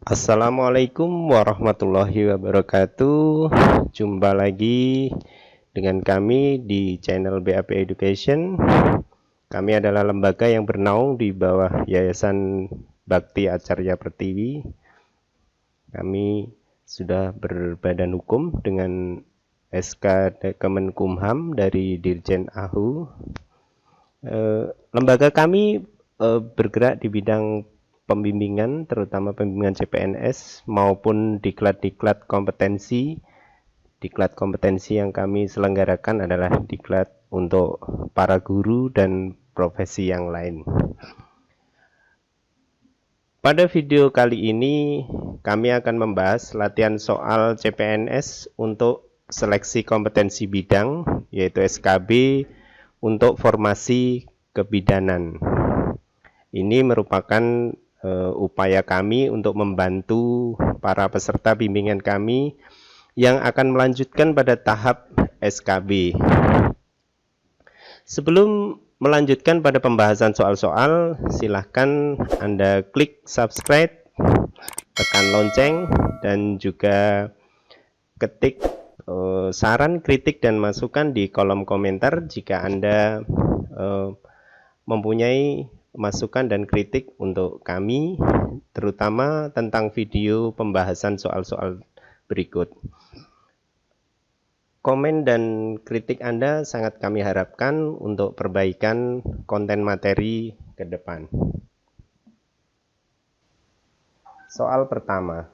Assalamualaikum warahmatullahi wabarakatuh. Jumpa lagi dengan kami di channel BAP Education. Kami adalah lembaga yang bernaung di bawah Yayasan Bakti Acarya Pertiwi. Kami sudah berbadan hukum dengan SK Kemenkumham dari Dirjen AHU. Lembaga kami bergerak di bidang pembimbingan, terutama pembimbingan CPNS maupun diklat-diklat kompetensi. Diklat kompetensi yang kami selenggarakan adalah diklat untuk para guru dan profesi yang lain. Pada video kali ini kami akan membahas latihan soal CPNS untuk seleksi kompetensi bidang, yaitu SKB untuk formasi kebidanan. Ini merupakan upaya kami untuk membantu para peserta bimbingan kami yang akan melanjutkan pada tahap SKB. Sebelum melanjutkan pada pembahasan soal-soal, silahkan Anda klik subscribe, tekan lonceng, dan juga ketik saran, kritik, dan masukan di kolom komentar jika Anda mempunyai masukan dan kritik untuk kami, terutama tentang video pembahasan soal-soal berikut. Komen dan kritik Anda sangat kami harapkan untuk perbaikan konten materi ke depan. Soal pertama.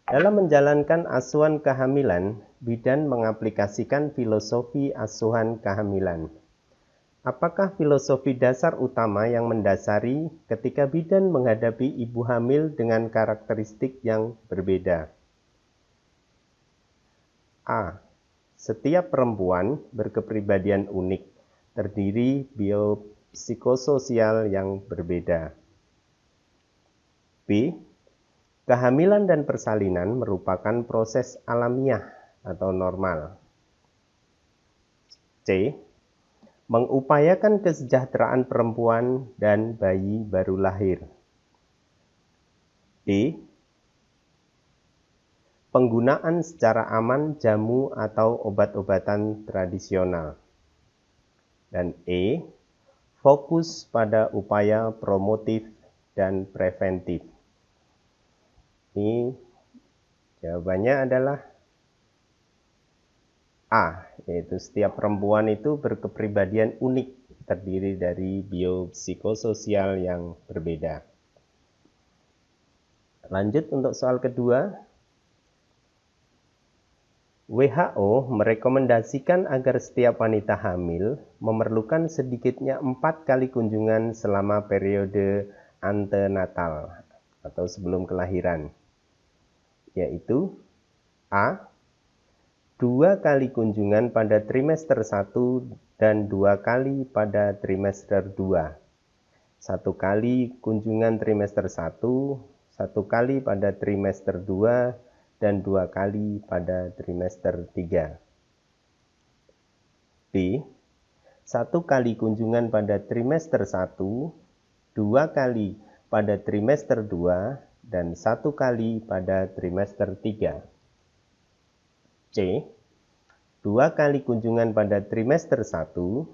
Dalam menjalankan asuhan kehamilan, bidan mengaplikasikan filosofi asuhan kehamilan. Apakah filosofi dasar utama yang mendasari ketika bidan menghadapi ibu hamil dengan karakteristik yang berbeda? A. Setiap perempuan berkepribadian unik, terdiri biopsikososial yang berbeda. B. Kehamilan dan persalinan merupakan proses alamiah atau normal. C. Mengupayakan kesejahteraan perempuan dan bayi baru lahir. D. Penggunaan secara aman jamu atau obat-obatan tradisional. Dan E. Fokus pada upaya promotif dan preventif. Ini jawabannya adalah A, yaitu setiap perempuan itu berkepribadian unik, terdiri dari biopsikososial yang berbeda. Lanjut untuk soal kedua. WHO merekomendasikan agar setiap wanita hamil memerlukan sedikitnya 4 kali kunjungan selama periode antenatal atau sebelum kelahiran, yaitu A. 2 kali kunjungan pada trimester 1 dan 2 kali pada trimester 2. 1 kali kunjungan trimester 1, 1 kali pada trimester 2, dan 2 kali pada trimester 3. B. 1 kali kunjungan pada trimester 1, 2 kali pada trimester 2, dan 1 kali pada trimester 3. C. 2 kali kunjungan pada trimester 1,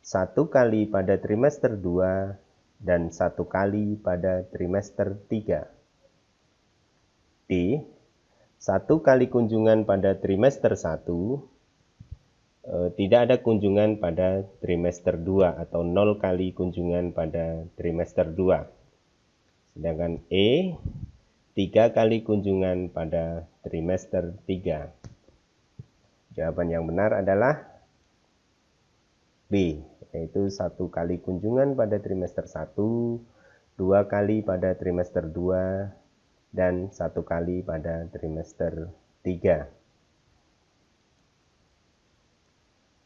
1 kali pada trimester 2, dan 1 kali pada trimester 3. D. 1 kali kunjungan pada trimester 1, tidak ada kunjungan pada trimester 2 atau 0 kali kunjungan pada trimester 2. Sedangkan E. 3 kali kunjungan pada trimester 3. Jawaban yang benar adalah B, yaitu 1 kali kunjungan pada trimester 1, 2 kali pada trimester 2, dan 1 kali pada trimester 3.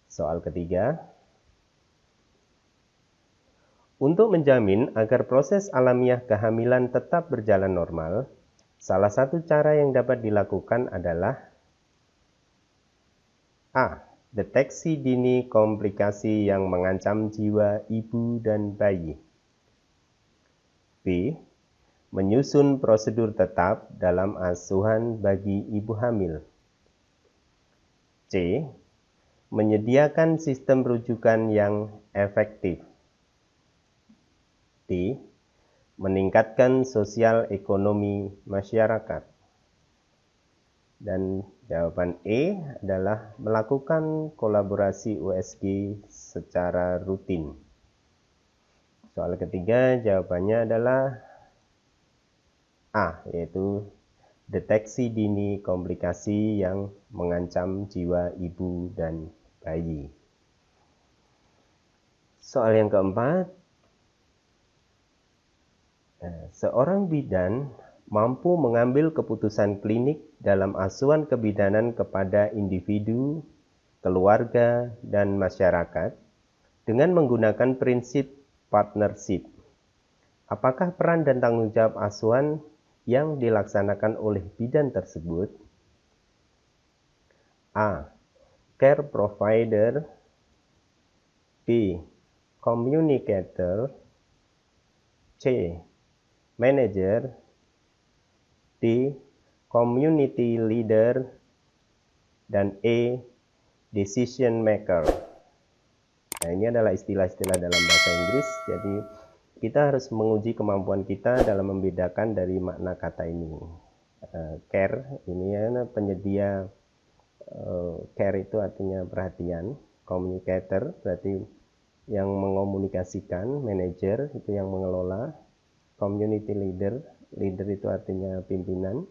Soal ketiga. Untuk menjamin agar proses alamiah kehamilan tetap berjalan normal, salah satu cara yang dapat dilakukan adalah A. Deteksi dini komplikasi yang mengancam jiwa ibu dan bayi. B. menyusun prosedur tetap dalam asuhan bagi ibu hamil. C. Menyediakan sistem rujukan yang efektif. D. Meningkatkan sosial ekonomi masyarakat. Dan jawaban E adalah melakukan kolaborasi USG secara rutin. Soal ketiga jawabannya adalah A, yaitu deteksi dini komplikasi yang mengancam jiwa ibu dan bayi. Soal yang keempat, seorang bidan mampu mengambil keputusan klinik dalam asuhan kebidanan kepada individu, keluarga, dan masyarakat dengan menggunakan prinsip partnership. Apakah peran dan tanggung jawab asuhan yang dilaksanakan oleh bidan tersebut? A. Care provider. B. Communicator. C. Manager. D. Community leader. Dan E. Decision maker. Nah, ini adalah istilah-istilah dalam bahasa Inggris, jadi kita harus menguji kemampuan kita dalam membedakan dari makna kata ini. Care, ini ya, penyedia. Care itu artinya perhatian. Communicator berarti yang mengomunikasikan. Manager itu yang mengelola. Community leader, leader itu artinya pimpinan.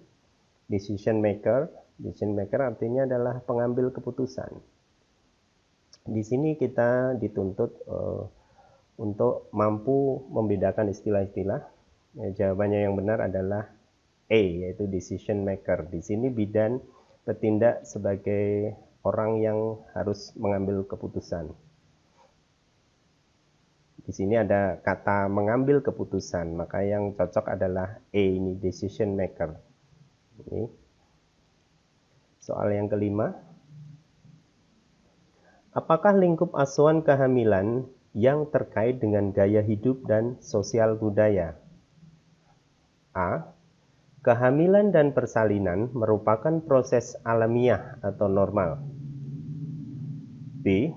Decision maker artinya adalah pengambil keputusan. Di sini kita dituntut untuk mampu membedakan istilah-istilah. Jawabannya yang benar adalah E, yaitu decision maker. Di sini bidan bertindak sebagai orang yang harus mengambil keputusan. Di sini ada kata mengambil keputusan, maka yang cocok adalah E, ini decision maker. Ini. Soal yang kelima. Apakah lingkup asuhan kehamilan yang terkait dengan gaya hidup dan sosial budaya? A. Kehamilan dan persalinan merupakan proses alamiah atau normal. B.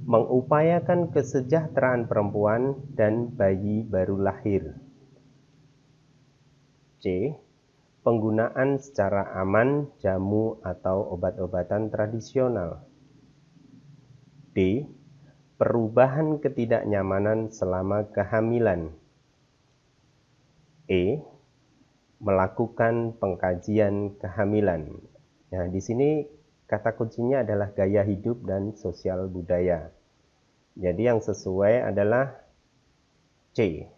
Mengupayakan kesejahteraan perempuan dan bayi baru lahir. C. Penggunaan secara aman jamu atau obat-obatan tradisional. D. Perubahan ketidaknyamanan selama kehamilan. E. Melakukan pengkajian kehamilan. Nah, di sini kata kuncinya adalah gaya hidup dan sosial budaya. Jadi yang sesuai adalah C.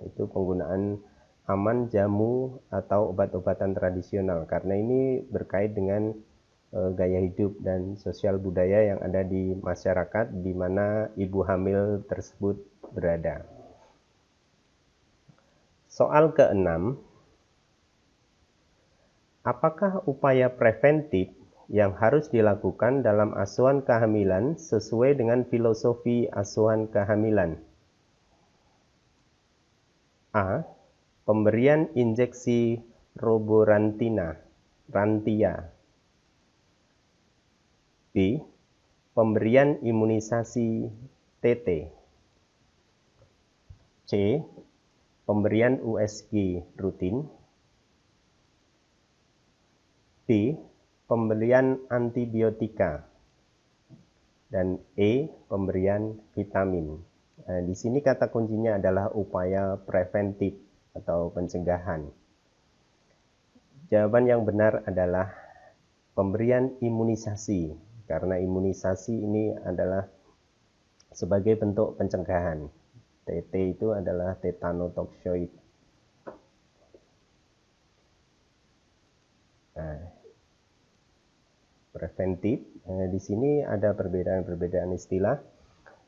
Itu penggunaan aman jamu atau obat-obatan tradisional, karena ini berkait dengan gaya hidup dan sosial budaya yang ada di masyarakat di mana ibu hamil tersebut berada. Soal ke-6, apakah upaya preventif yang harus dilakukan dalam asuhan kehamilan sesuai dengan filosofi asuhan kehamilan? A. Pemberian injeksi roborantia. B. Pemberian imunisasi TT. C. Pemberian USG rutin. D. Pemberian antibiotika. Dan E. Pemberian vitamin. Nah, di sini kata kuncinya adalah upaya preventif atau pencegahan. Jawaban yang benar adalah pemberian imunisasi, karena imunisasi ini adalah sebagai bentuk pencegahan. TT itu adalah tetanotoxoid. Nah, preventif, di sini ada perbedaan-perbedaan istilah.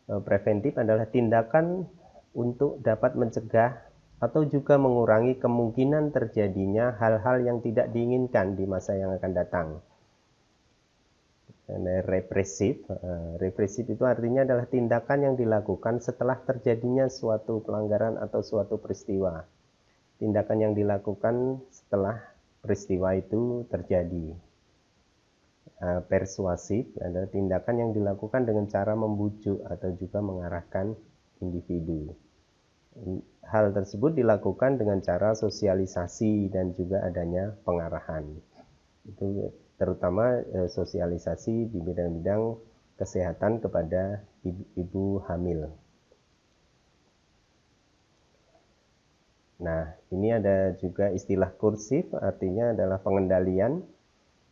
Preventif adalah tindakan untuk dapat mencegah atau juga mengurangi kemungkinan terjadinya hal-hal yang tidak diinginkan di masa yang akan datang. Represif itu artinya adalah tindakan yang dilakukan setelah terjadinya suatu pelanggaran atau suatu peristiwa. tindakan yang dilakukan setelah peristiwa itu terjadi. Persuasif adalah tindakan yang dilakukan dengan cara membujuk atau juga mengarahkan individu. Hal tersebut dilakukan dengan cara sosialisasi dan juga adanya pengarahan. Itu terutama sosialisasi di bidang-bidang kesehatan kepada ibu hamil. Nah, ini ada juga istilah kursif, artinya adalah pengendalian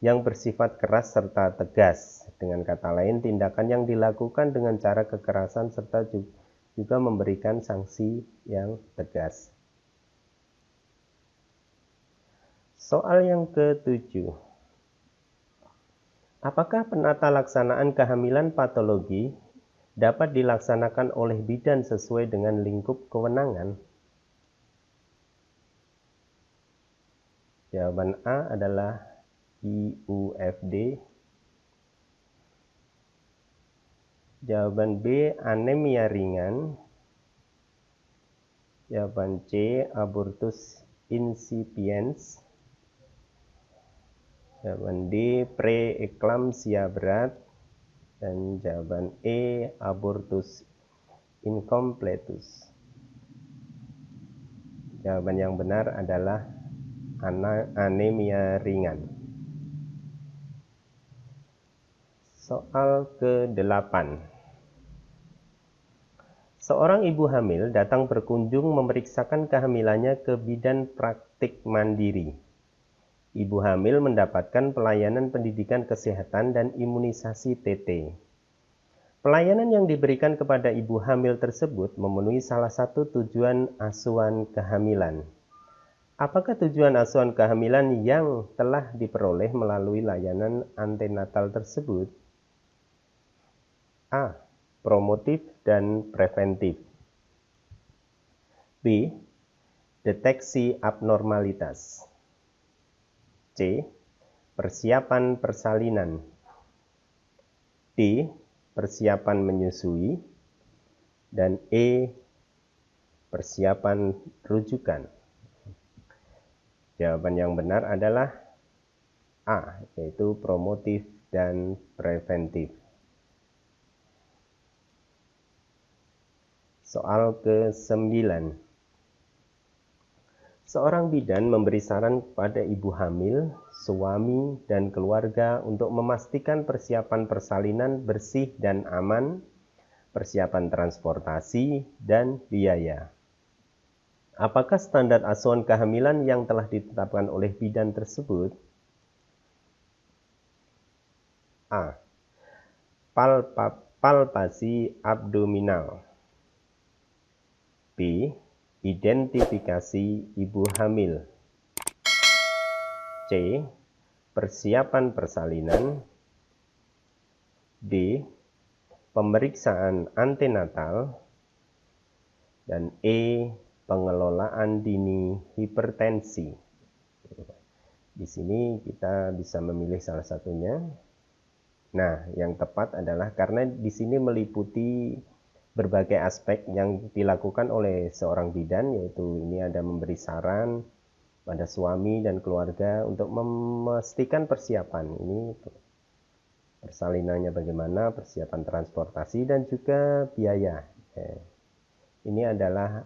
yang bersifat keras serta tegas. Dengan kata lain, tindakan yang dilakukan dengan cara kekerasan serta juga memberikan sanksi yang tegas. Soal yang ke-7. Apakah penata laksanaan kehamilan patologi dapat dilaksanakan oleh bidan sesuai dengan lingkup kewenangan? Jawaban A adalah IUFD. Jawaban B, anemia ringan. Jawaban C, abortus insipiens. Jawaban D, preeklamsia berat. Dan jawaban E, abortus incompletus. Jawaban yang benar adalah anemia ringan. Soal ke-8. Seorang ibu hamil datang berkunjung memeriksakan kehamilannya ke bidan praktik mandiri. Ibu hamil mendapatkan pelayanan pendidikan kesehatan dan imunisasi TT. Pelayanan yang diberikan kepada ibu hamil tersebut memenuhi salah satu tujuan asuhan kehamilan. Apakah tujuan asuhan kehamilan yang telah diperoleh melalui layanan antenatal tersebut? A. Promotif dan preventif. B. Deteksi abnormalitas. C. Persiapan persalinan. D. Persiapan menyusui. Dan E. Persiapan rujukan. Jawaban yang benar adalah A, yaitu promotif dan preventif. Soal ke-9. Seorang bidan memberi saran kepada ibu hamil, suami, dan keluarga untuk memastikan persiapan persalinan bersih dan aman, persiapan transportasi, dan biaya. Apakah standar asuhan kehamilan yang telah ditetapkan oleh bidan tersebut? A. Palpasi abdominal. B. Identifikasi ibu hamil. C. Persiapan persalinan. D. Pemeriksaan antenatal. Dan E. Pengelolaan dini hipertensi. Di sini kita bisa memilih salah satunya. Nah, yang tepat adalah karena di sini meliputi berbagai aspek yang dilakukan oleh seorang bidan, yaitu ini ada memberi saran pada suami dan keluarga untuk memastikan persiapan. Ini persalinannya bagaimana, persiapan transportasi, dan juga biaya. Ini adalah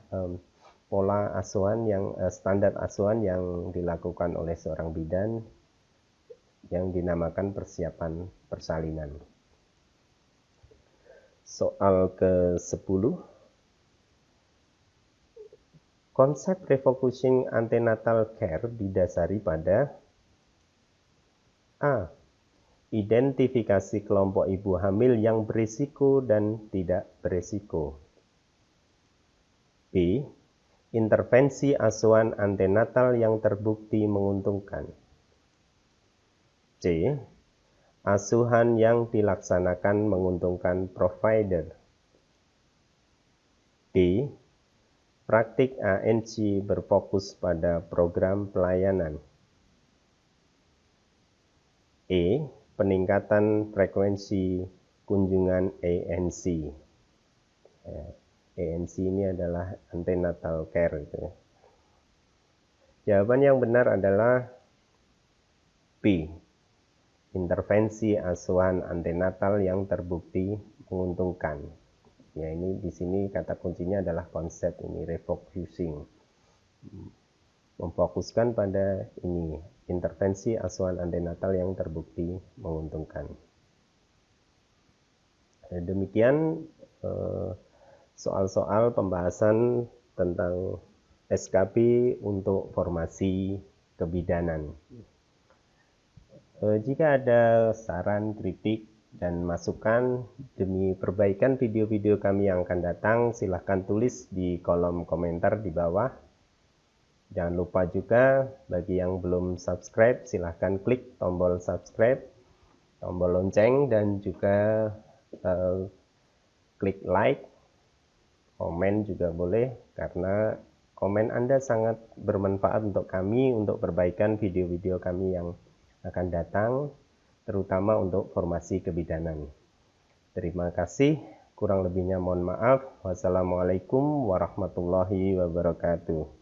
pola asuhan yang standar asuhan yang dilakukan oleh seorang bidan yang dinamakan persiapan persalinan. Soal ke-10. Konsep refocusing antenatal care didasari pada A. Identifikasi kelompok ibu hamil yang berisiko dan tidak berisiko. B. Intervensi asuhan antenatal yang terbukti menguntungkan. C. Asuhan yang dilaksanakan menguntungkan provider. D. Praktik ANC berfokus pada program pelayanan. E. Peningkatan frekuensi kunjungan ANC. ANC ini adalah antenatal care. Jawaban yang benar adalah B. Intervensi asuhan antenatal yang terbukti menguntungkan. Ya, ini di sini kata kuncinya adalah konsep ini, refocusing. Memfokuskan pada ini, intervensi asuhan antenatal yang terbukti menguntungkan. Demikian soal-soal pembahasan tentang SKB untuk formasi kebidanan. Jika ada saran, kritik, dan masukan demi perbaikan video-video kami yang akan datang, silahkan tulis di kolom komentar di bawah. Jangan lupa juga bagi yang belum subscribe, silahkan klik tombol subscribe, tombol lonceng, dan juga klik like. Komen juga boleh, karena komen Anda sangat bermanfaat untuk kami untuk perbaikan video-video kami yang akan datang, terutama untuk formasi kebidanan. Terima kasih, kurang lebihnya mohon maaf. Wassalamualaikum warahmatullahi wabarakatuh.